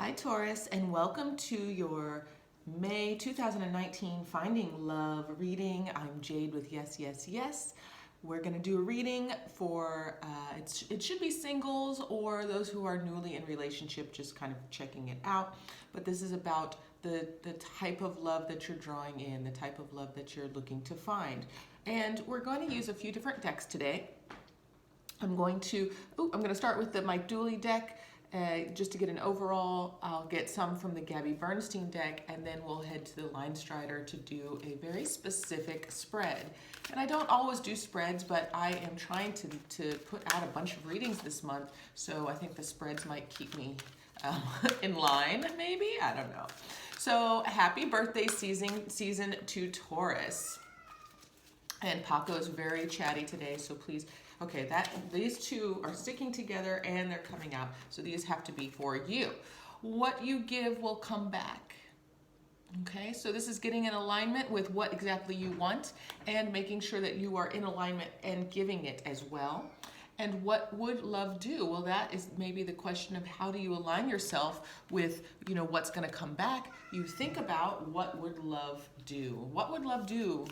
Hi Taurus, and welcome to your May 2019 Finding Love reading. I'm Jade with yesYesYes. We're going to do a reading for, it should be singles or those who are newly in relationship, just kind of checking it out. But this is about the type of love that you're drawing in, the type of love that you're looking to find. And we're going to use a few different decks today. I'm going to start with the Mike Dooley deck. Just to get an overall, I'll get some from the Gabby Bernstein deck, and then we'll head to the Line Strider to do a very specific spread. And I don't always do spreads, but I am trying to put out a bunch of readings this month, so I think the spreads might keep me in line, maybe? I don't know. So happy birthday season to Taurus. And Paco's very chatty today, so please. Okay, these two are sticking together and they're coming out. So these have to be for you. What you give will come back. Okay, so this is getting in alignment with what exactly you want and making sure that you are in alignment and giving it as well. And what would love do? Well, that is maybe the question of how do you align yourself with, what's going to come back. You think about what would love do? What would love do?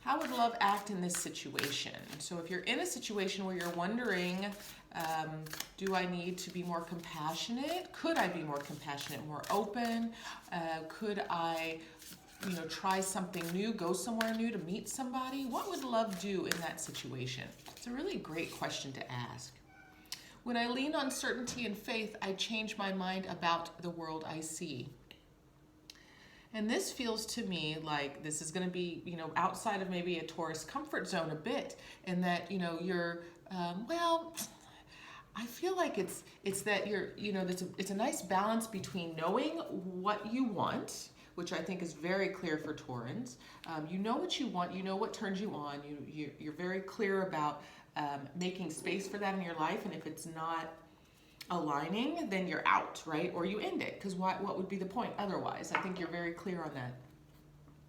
How would love act in this situation? So if you're in a situation where you're wondering, do I need to be more compassionate? Could I be more compassionate, more open? Could I, try something new, go somewhere new to meet somebody? What would love do in that situation? It's a really great question to ask. When I lean on certainty and faith, I change my mind about the world I see. And this feels to me like this is going to be, outside of maybe a Taurus comfort zone a bit, and that, you're, I feel like it's that you're, it's a nice balance between knowing what you want, which I think is very clear for Taurans. You know what you want, you know what turns you on, you're very clear about making space for that in your life, and if it's not aligning, then you're out, right? Or you end it, because what would be the point otherwise? I think you're very clear on that.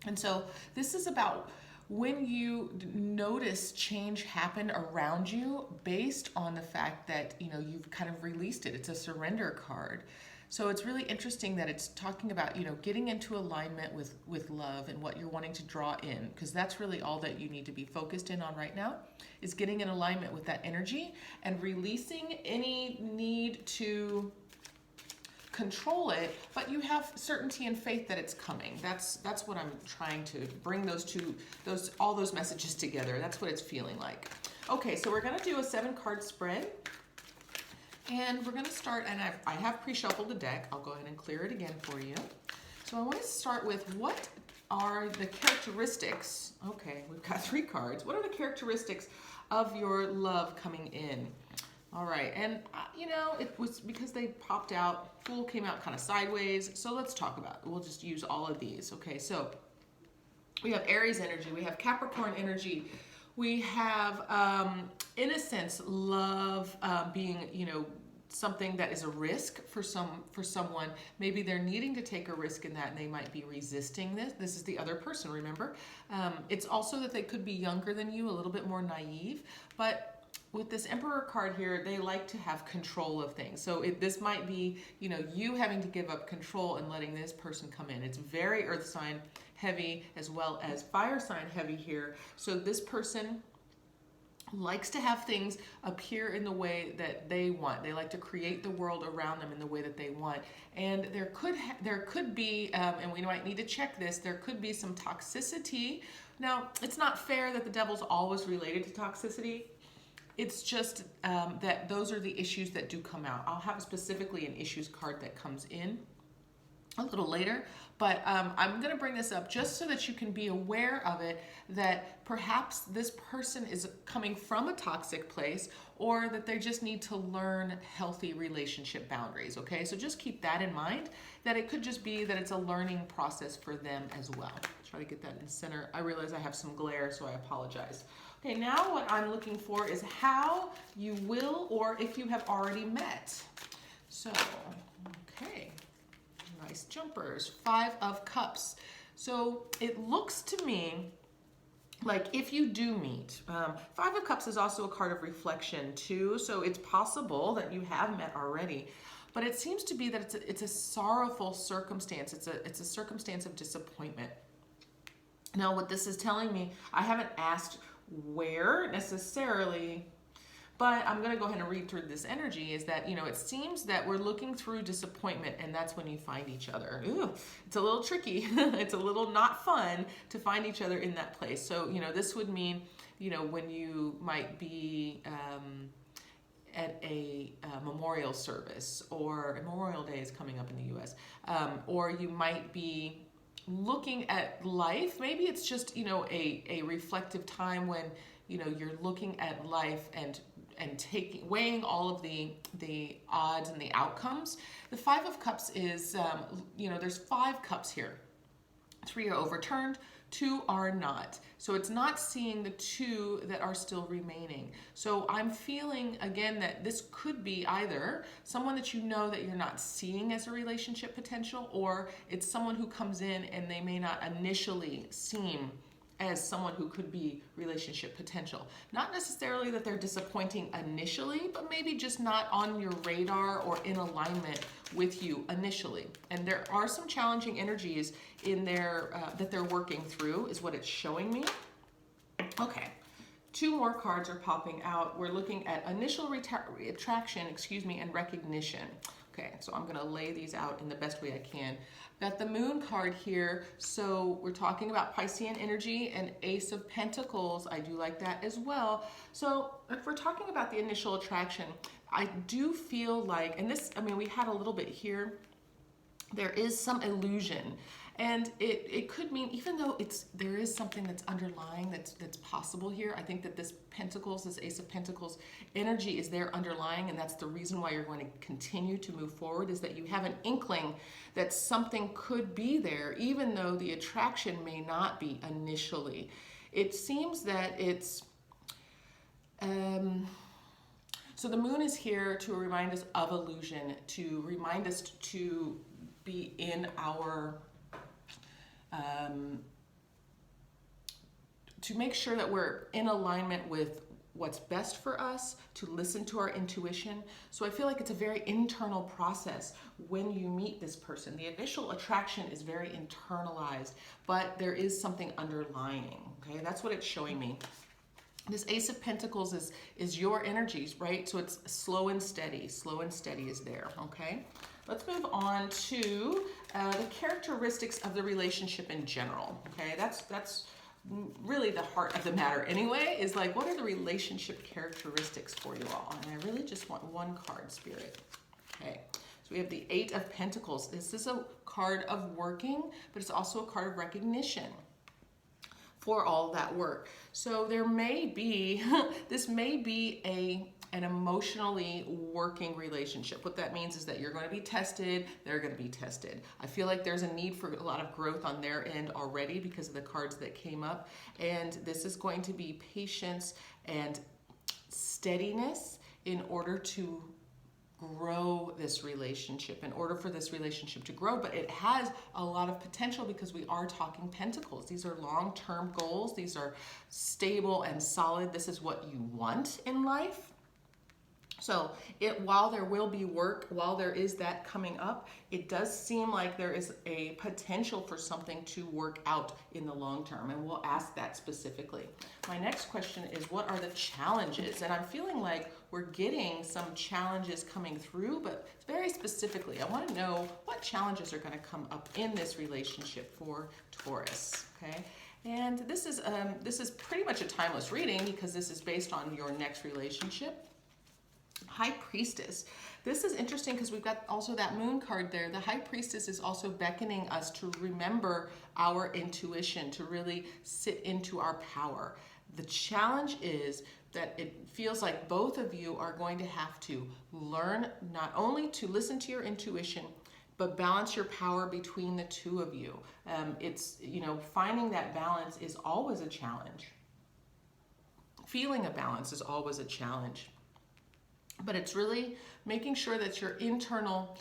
And so this is about when you notice change happen around you based on the fact that, you've kind of released it. It's a surrender card. So it's really interesting that it's talking about, getting into alignment with love and what you're wanting to draw in, because that's really all that you need to be focused in on right now, is getting in alignment with that energy and releasing any need to control it, but you have certainty and faith that it's coming. That's what I'm trying to bring all those messages together. That's what it's feeling like. Okay, so we're going to do a 7-card spread. And we're going to start, and I have pre-shuffled the deck. I'll go ahead and clear it again for you. So I want to start with what are the characteristics. Okay, we've got 3 cards. What are the characteristics of your love coming in? All right, and it was because they popped out. Fool came out kind of sideways. So let's talk about it. We'll just use all of these. Okay, so we have Aries energy. We have Capricorn energy. We have innocence, love, being, something that is a risk for someone. Maybe they're needing to take a risk in that, and they might be resisting this. This is the other person, remember? It's also that they could be younger than you, a little bit more naive. But with this Emperor card here, they like to have control of things. So this might be, you having to give up control and letting this person come in. It's very earth sign heavy as well as fire sign heavy here. So this person likes to have things appear in the way that they want. They like to create the world around them in the way that they want. And there could be, and we might need to check this, there could be some toxicity. Now, it's not fair that the devil's always related to toxicity. It's just that those are the issues that do come out. I'll have specifically an issues card that comes in a little later, but I'm going to bring this up just so that you can be aware of it, that perhaps this person is coming from a toxic place, or that they just need to learn healthy relationship boundaries, okay? So just keep that in mind, that it could just be that it's a learning process for them as well. Try to get that in center. I realize I have some glare, so I apologize. Okay, now what I'm looking for is how you will, or if you have already met. So, okay. Nice jumpers. 5 of Cups. So it looks to me like if you do meet, 5 of Cups is also a card of reflection too. So it's possible that you have met already. but it seems to be that it's a sorrowful circumstance. It's a circumstance of disappointment. Now, what this is telling me, I haven't asked where necessarily, but I'm going to go ahead and read through this energy, is that, it seems that we're looking through disappointment, and that's when you find each other. Ooh, it's a little tricky. It's a little not fun to find each other in that place. So, this would mean, when you might be at a memorial service, or Memorial Day is coming up in the U.S., or you might be looking at life. Maybe it's just, a reflective time when, you're looking at life and weighing all of the odds and the outcomes. The Five of Cups is, there's 5 cups here. 3 are overturned, 2 are not. So it's not seeing the 2 that are still remaining. So I'm feeling, again, that this could be either someone that that you're not seeing as a relationship potential, or it's someone who comes in and they may not initially seem as someone who could be relationship potential. Not necessarily that they're disappointing initially, but maybe just not on your radar or in alignment with you initially. And there are some challenging energies in there that they're working through, is what it's showing me. Okay, 2 more cards are popping out. We're looking at initial attraction, and recognition. Okay, so I'm gonna lay these out in the best way I can. Got the Moon card here, so we're talking about Piscean energy and Ace of Pentacles. I do like that as well. So if we're talking about the initial attraction, I do feel like, and this, we had a little bit here, there is some illusion. And it could mean, even though there is something that's underlying that's possible here, I think that this Ace of Pentacles energy is there underlying, and that's the reason why you're going to continue to move forward, is that you have an inkling that something could be there, even though the attraction may not be initially. It seems that it's, so the Moon is here to remind us of illusion, to remind us to be in our, to make sure that we're in alignment with what's best for us, to listen to our intuition. So I feel like it's a very internal process when you meet this person. The initial attraction is very internalized, but there is something underlying, okay? That's what it's showing me. This Ace of Pentacles is your energies, right? So it's slow and steady. Slow and steady is there, okay? Let's move on to the characteristics of the relationship in general, okay? That's really the heart of the matter anyway, is like, what are the relationship characteristics for you all? And I really just want 1 card, Spirit. Okay, so we have the 8 of Pentacles. This is a card of working, but it's also a card of recognition for all that work. So there may be, this may be an emotionally working relationship. What that means is that you're going to be tested, they're going to be tested. I feel like there's a need for a lot of growth on their end already because of the cards that came up. And this is going to be patience and steadiness in order to grow this relationship, in order for this relationship to grow. But it has a lot of potential because we are talking pentacles. These are long-term goals. These are stable and solid. This is what you want in life. So while there will be work, while there is that coming up, it does seem like there is a potential for something to work out in the long term, and we'll ask that specifically. My next question is, what are the challenges? And I'm feeling like we're getting some challenges coming through, but very specifically, I want to know what challenges are going to come up in this relationship for Taurus, okay? And this is pretty much a timeless reading because this is based on your next relationship. High Priestess. This is interesting because we've got also that Moon card there. The High Priestess is also beckoning us to remember our intuition, to really sit into our power. The challenge is that it feels like both of you are going to have to learn not only to listen to your intuition, but balance your power between the two of you. It's, finding that balance is always a challenge. Feeling a balance is always a challenge. But it's really making sure that your internal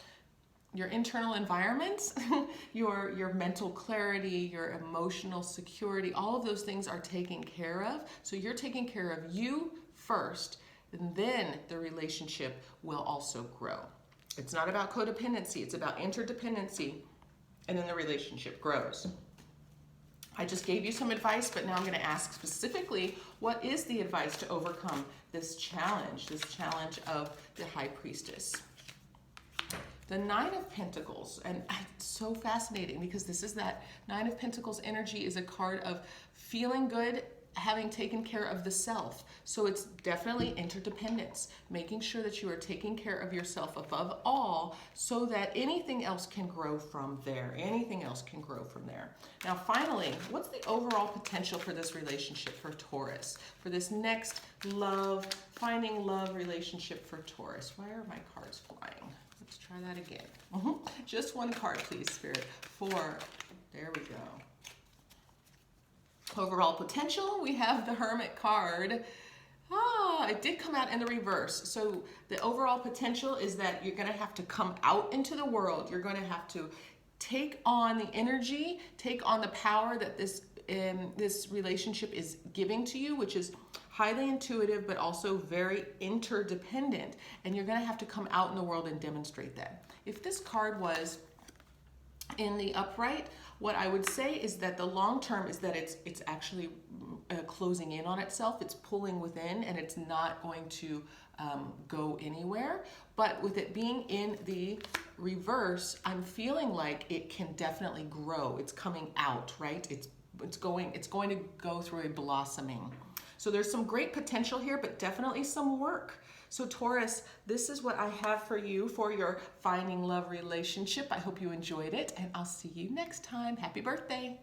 environment, your mental clarity, your emotional security, all of those things are taken care of. So you're taking care of you first, and then the relationship will also grow. It's not about codependency, it's about interdependency, and then the relationship grows. I just gave you some advice, but now I'm going to ask specifically, what is the advice to overcome this challenge of the High Priestess? The Nine of Pentacles, and it's so fascinating because this is that Nine of Pentacles energy is a card of feeling good, having taken care of the self. So it's definitely interdependence, making sure that you are taking care of yourself above all so that anything else can grow from there. Anything else can grow from there. Now, finally, what's the overall potential for this relationship for Taurus? For this next love, finding love relationship for Taurus. Why are my cards flying? Let's try that again. Just one card, please, Spirit. 4. There we go. Overall potential, we have the Hermit card. It did come out in the reverse. So the overall potential is that you're going to have to come out into the world. You're going to have to take on the energy, take on the power that this relationship is giving to you, which is highly intuitive, but also very interdependent. And you're going to have to come out in the world and demonstrate that. If this card was in the upright, what I would say is that the long term is that it's actually closing in on itself. It's pulling within, and it's not going to go anywhere. But with it being in the reverse, I'm feeling like it can definitely grow. It's coming out, right? It's going to go through a blossoming. So there's some great potential here, but definitely some work. So Taurus, this is what I have for you for your Finding Love relationship. I hope you enjoyed it, and I'll see you next time. Happy birthday.